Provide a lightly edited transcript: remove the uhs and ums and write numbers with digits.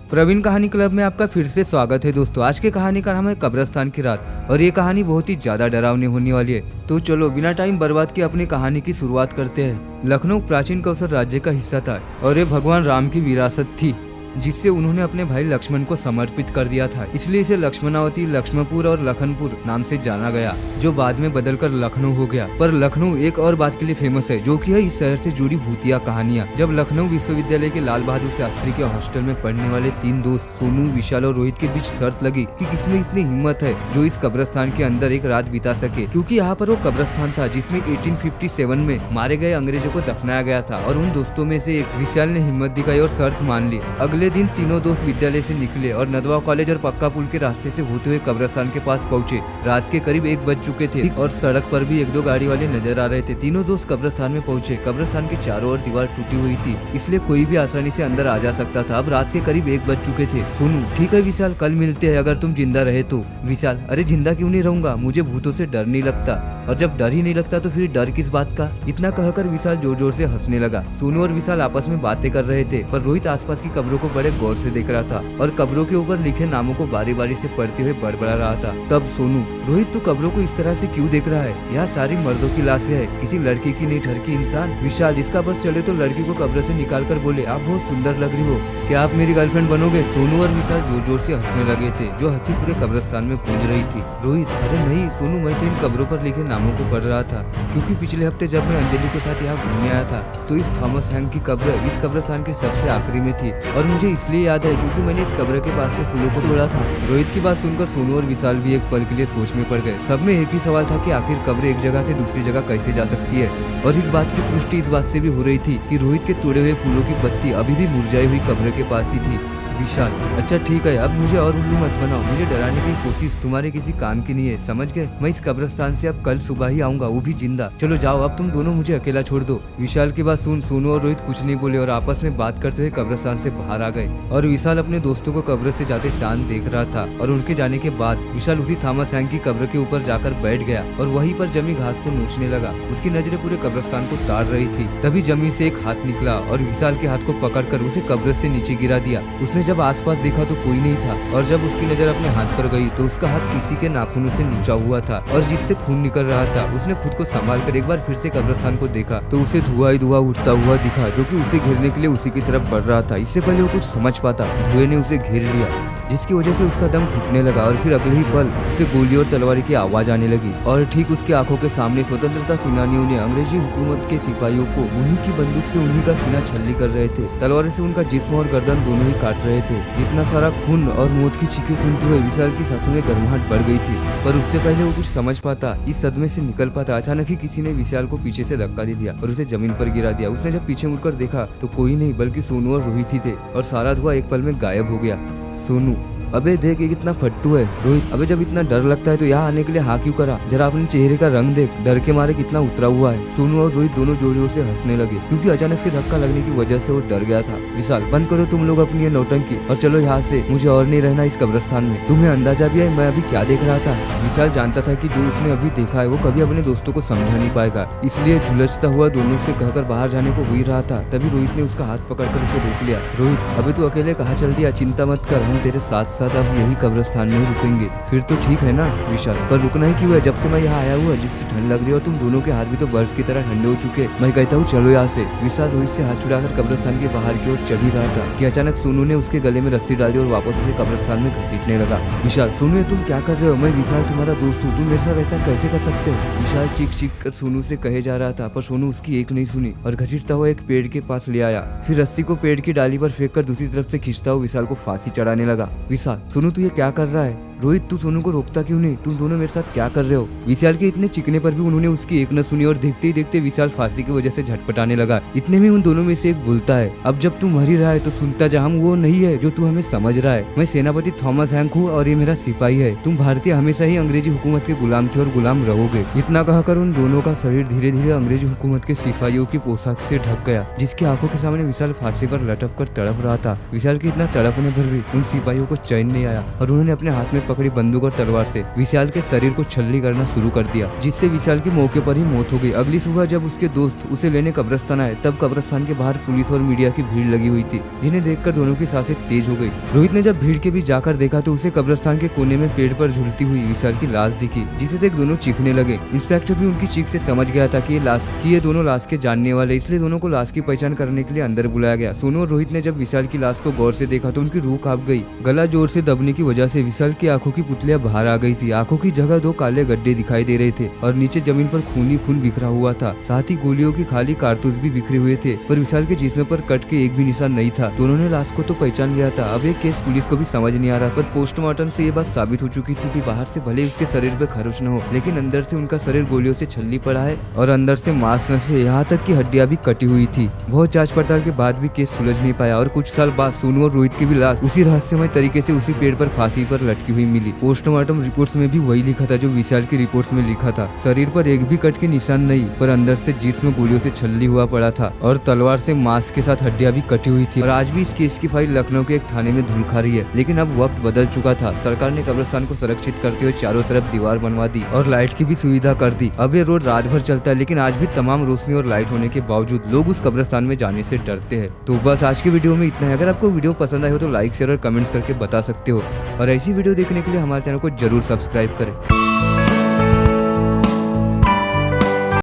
प्रवीण कहानी क्लब में आपका फिर से स्वागत है दोस्तों। आज की कहानी का नाम है कब्रिस्तान की रात और ये कहानी बहुत ही ज्यादा डरावनी होने वाली है। तो चलो बिना टाइम बर्बाद किए अपनी कहानी की शुरुआत करते हैं। लखनऊ प्राचीन कौशल राज्य का हिस्सा था और ये भगवान राम की विरासत थी जिससे उन्होंने अपने भाई लक्ष्मण को समर्पित कर दिया था। इसलिए इसे लक्ष्मणावती, लक्ष्मणपुर और लखनपुर नाम से जाना गया, जो बाद में बदलकर लखनऊ हो गया। पर लखनऊ एक और बात के लिए फेमस है, जो कि है इस शहर से जुड़ी भूतिया कहानियां। जब लखनऊ विश्वविद्यालय के लाल बहादुर शास्त्री के हॉस्टल में पढ़ने वाले 3 दोस्त सोनू, विशाल और रोहित के बीच शर्त लगी कि किसमें इतनी हिम्मत है जो इस कब्रिस्तान के अंदर एक रात बिता सके, क्योंकि यहाँ पर वो कब्रिस्तान था जिसमें 1857 में मारे गए अंग्रेजों को दफनाया गया था। और उन दोस्तों में से एक विशाल ने हिम्मत दिखाई और शर्त मान ली। अगले दिन तीनों दोस्त विद्यालय से निकले और नदवा कॉलेज और पक्का पुल के रास्ते से होते हुए कब्रिस्तान के पास पहुंचे। रात के करीब 1 बज चुके थे और सड़क पर भी 1-2 गाड़ी वाले नजर आ रहे थे। तीनों दोस्त कब्रिस्तान में पहुंचे। कब्रिस्तान के चारों ओर दीवार टूटी हुई थी, इसलिए कोई भी आसानी से अंदर आ जा सकता था। अब रात के करीब 1 बज चुके थे। सुनो, ठीक है विशाल, कल मिलते हैं अगर तुम जिंदा रहे तो। विशाल, अरे जिंदा क्यों नहीं रहूंगा, मुझे भूतों से डर नहीं लगता, और जब डर ही नहीं लगता तो फिर डर किस बात का। इतना कहकर विशाल जोर जोर से हंसने लगा। सोनू और विशाल आपस में बातें कर रहे थे, पर रोहित आसपास की कब्रों को बड़े गौर से देख रहा था और कब्रों के ऊपर लिखे नामों को बारी बारी से पढ़ते हुए बड़बड़ा रहा था। तब सोनू, रोहित तू कब्रों को इस तरह से क्यों देख रहा है? यहाँ सारी मर्दों की लाशें हैं, किसी लड़की की नहीं ठरकी इंसान। विशाल, इसका बस चले तो लड़की को कब्र से निकाल कर बोले, आप बहुत सुंदर लग रही हो, क्या आप मेरी गर्लफ्रेंड बनोगे? सोनू और विशाल जोर जोर से हंसने लगे थे, जो हंसी पूरे कब्रिस्तान में गूंज रही थी। रोहित, अरे नहीं सोनू, मैं तो इन कब्रों पर लिखे नामों को पढ़ रहा था, क्योंकि पिछले हफ्ते जब मैं अंजलि के साथ यहाँ घूमने आया था तो इस थॉमस हैंक की कब्र इस कब्रिस्तान के सबसे आखिरी में थी, और मुझे इसलिए याद है क्योंकि मैंने इस कब्र के पास से फूलों को तोड़ा था। रोहित की बात सुनकर सोनू और विशाल भी एक पल के लिए सोच में पड़ गए। सब में एक ही सवाल था कि आखिर कब्र एक जगह से दूसरी जगह कैसे जा सकती है, और इस बात की पुष्टि इस बात से भी हो रही थी कि रोहित के तोड़े हुए फूलों की पत्ती अभी भी मुरझाई हुई कब्र के पास ही थी। विशाल, अच्छा ठीक है, अब मुझे और उल्लू मत बनाओ, मुझे डराने की कोशिश तुम्हारे किसी काम की नहीं है, समझ गए? मैं इस कब्रिस्तान से अब कल सुबह ही आऊंगा, वो भी जिंदा। चलो जाओ, अब तुम दोनों मुझे अकेला छोड़ दो। विशाल की बात सुन सोनू और रोहित कुछ नहीं बोले और आपस में बात करते हुए कब्रिस्तान से बाहर आ गए। और विशाल अपने दोस्तों को कब्र से जाते शांत देख रहा था, और उनके जाने के बाद विशाल उसी थॉमस हैंक की कब्र के ऊपर जाकर बैठ गया और वहीं पर जमी घास को नोचने लगा। उसकी नजरें पूरे कब्रिस्तान को ताड़ रही थी। तभी जमी से एक हाथ निकला और विशाल के हाथ को पकड़कर उसे कब्र से नीचे गिरा दिया। उसने जब आसपास देखा तो कोई नहीं था, और जब उसकी नजर अपने हाथ पर गई तो उसका हाथ किसी के नाखूनों से नोचा हुआ था और जिससे खून निकल रहा था। उसने खुद को संभाल कर एक बार फिर से कब्रिस्तान को देखा तो उसे धुआं ही धुआं उठता हुआ दिखा, जो कि उसे घेरने के लिए उसी की तरफ बढ़ रहा था। इससे पहले वो कुछ समझ पाता, धुएं ने उसे घेर लिया, जिसकी वजह से उसका दम घुटने लगा और फिर अगले ही पल उसे गोली और तलवार की आवाज आने लगी। और ठीक उसकी आंखों के सामने स्वतंत्रता सेनानियों ने अंग्रेजी हुकूमत के सिपाहियों को उन्हीं की बंदूक से उन्हीं का सीना छल्ली कर रहे थे। तलवार से उनका जिस्म और गर्दन दोनों ही काट रहे थे। इतना सारा खून और मौत की चीखें सुनते हुए विशाल की सांसों में गर्माहट बढ़ गई थी, पर उससे पहले वो कुछ समझ पाता, इस सदमे से निकल पाता, अचानक ही किसी ने विशाल को पीछे से धक्का दे दिया और उसे जमीन पर गिरा दिया। उसने जब पीछे मुड़कर देखा तो कोई नहीं बल्कि सोनू और रोहित ही थे, और सारा धुआं एक पल में गायब हो गया। सोनू, अबे देख ये कितना फट्टू है। रोहित, अबे जब इतना डर लगता है तो यहाँ आने के लिए हाँ क्यों करा? जरा अपने चेहरे का रंग देख, डर के मारे कितना उतरा हुआ है। सोनू और रोहित दोनों जोर जोर से हंसने लगे, क्योंकि अचानक से धक्का लगने की वजह से वो डर गया था। विशाल, बंद करो तुम लोग अपनी ये नौटंकी और चलो यहाँ से, मुझे और नहीं रहना इस कब्रिस्तान में। तुम्हें अंदाजा भी है मैं अभी क्या देख रहा था? विशाल जानता था कि जो उसने अभी देखा है वो कभी अपने दोस्तों को समझा नहीं पाएगा, इसलिए झुलसता हुआ दोनों से कहकर बाहर जाने को हो ही रहा था। तभी रोहित ने उसका हाथ पकड़कर उसे रोक लिया। रोहित, अभी तू अकेले कहाँ चल दिया? चिंता मत कर, हम तेरे साथ साथ अब यही कब्रिस्तान में रुकेंगे। फिर तो ठीक है ना विशाल, पर रुकना ही क्यों है? जब से मैं यहाँ आया हूँ अजीब सी ठंड लग रही है और तुम दोनों के हाथ भी तो बर्फ की तरह ठंडे हो चुके। मैं कहता हूँ चलो यहाँ से। विशाल रोहित से हाथ छुड़ाकर कब्रिस्तान के बाहर की ओर चल ही रहा था कि अचानक सोनू ने उसके गले में रस्सी डाल दी और वापस उसे कब्रिस्तान में घसीटने लगा। विशाल, सोनू तुम क्या कर रहे हो? मैं विशाल तुम्हारा दोस्त हूँ, तुम मेरे साथ ऐसा कैसे कर सकते हो? विशाल चीख चीख कर सोनू से कहे जा रहा था, पर सोनू उसकी एक नहीं सुनी और घसीटता हुआ एक पेड़ के पास ले आया। फिर रस्सी को पेड़ की डाली पर फेंक कर दूसरी तरफ से खींचता हुआ विशाल को फांसी चढ़ाने लगा। विशाल, सोनू तू ये क्या कर रहा है? रोहित, तू सोनू को रोकता क्यों नहीं? तुम दोनों मेरे साथ क्या कर रहे हो? विशाल के इतने चिकने पर भी उन्होंने उसकी एक न सुनी और देखते ही देखते विशाल फांसी की वजह से झटपटाने लगा। इतने में उन दोनों में से एक बोलता है, अब जब तू मर ही रहा है तो सुनता जा, हम वो नहीं है जो तू हमें समझ रहा है। मैं सेनापति थॉमस हैंक हूँ और ये मेरा सिपाही है। तुम भारतीय हमेशा ही अंग्रेजी हुकूमत के गुलाम थे और गुलाम रहोगे। इतना कहकर उन दोनों का शरीर धीरे धीरे अंग्रेजी हुकूमत के सिपाहियों की पोशाक से ढक गया, जिसकी आंखों के सामने विशाल फांसी पर लटक कर तड़प रहा था। विशाल के इतना तड़पने पर भी उन सिपाहियों को चैन नहीं आया और उन्होंने अपने हाथ में पकड़ी बंदूक और तलवार से विशाल के शरीर को छल्ली करना शुरू कर दिया, जिससे विशाल की मौके पर ही मौत हो गई। अगली सुबह जब उसके दोस्त उसे लेने कब्रिस्तान आए तब कब्रिस्तान के बाहर पुलिस और मीडिया की भीड़ लगी हुई थी, जिन्हें देखकर दोनों की सांसें तेज हो गई। रोहित ने जब भीड़ के बीच जाकर देखा तो उसे कब्रिस्तान के कोने में पेड़ पर झूलती हुई विशाल की लाश दिखी, जिसे देख दोनों चीखने लगे। इंस्पेक्टर भी उनकी चीख से समझ गया था कि ये दोनों लाश के जानने वाले, इसलिए दोनों को लाश की पहचान करने के लिए अंदर बुलाया गया। सोनू और रोहित ने जब विशाल की लाश को गौर से देखा तो उनकी रूह कांप गई। गला जोर से दबने की वजह से विशाल की आंखों की पुतलियां बाहर आ गई थी। आंखों की जगह 2 काले गड्ढे दिखाई दे रहे थे और नीचे जमीन पर खून ही खून बिखरा हुआ था। साथ ही गोलियों की खाली कारतूस भी बिखरे हुए थे, पर विशाल के जिस्म पर कट के एक भी निशान नहीं था। दोनों ने लाश को तो पहचान लिया था, अब एक केस पुलिस को भी समझ नहीं आ रहा, पर पोस्टमार्टम से ये बात साबित हो चुकी थी कि बाहर से भले उसके शरीर पे खरोच न हो, लेकिन अंदर से उनका शरीर गोलियों से छल्ली पड़ा है और अंदर से मांस से यहाँ तक की हड्डियां भी कटी हुई थी। बहुत जांच पड़ताल के बाद भी केस सुलझ नहीं पाया और कुछ साल बाद सोनू और रोहित की भी लाश उसी रहस्यमय तरीके से उसी पेड़ पर फांसी पर लटकी हुई मिली। पोस्टमार्टम रिपोर्ट्स में भी वही लिखा था जो विशाल की रिपोर्ट्स में लिखा था। शरीर पर एक भी कट के निशान नहीं, पर अंदर से जिस्म गोलियों से छल्ली हुआ पड़ा था और तलवार से मांस के साथ हड्डियां भी कटी हुई थी। और आज भी इस केस की फाइल लखनऊ के एक थाने में धूल खा रही है। लेकिन अब वक्त बदल चुका था। सरकार ने कब्रिस्तान को सुरक्षित करते हुए चारों तरफ दीवार बनवा दी और लाइट की भी सुविधा कर दी। अब ये रोड रात भर चलता है, लेकिन आज भी तमाम रोशनी और लाइट होने के बावजूद लोग उस कब्रिस्तान में जाने से डरते हैं। तो बस आज की वीडियो में इतना है। अगर आपको वीडियो पसंद आए हो तो लाइक शेयर और कमेंट्स करके बता सकते हो और ऐसी वीडियो देखने के लिए हमारे चैनल को जरूर सब्सक्राइब करें।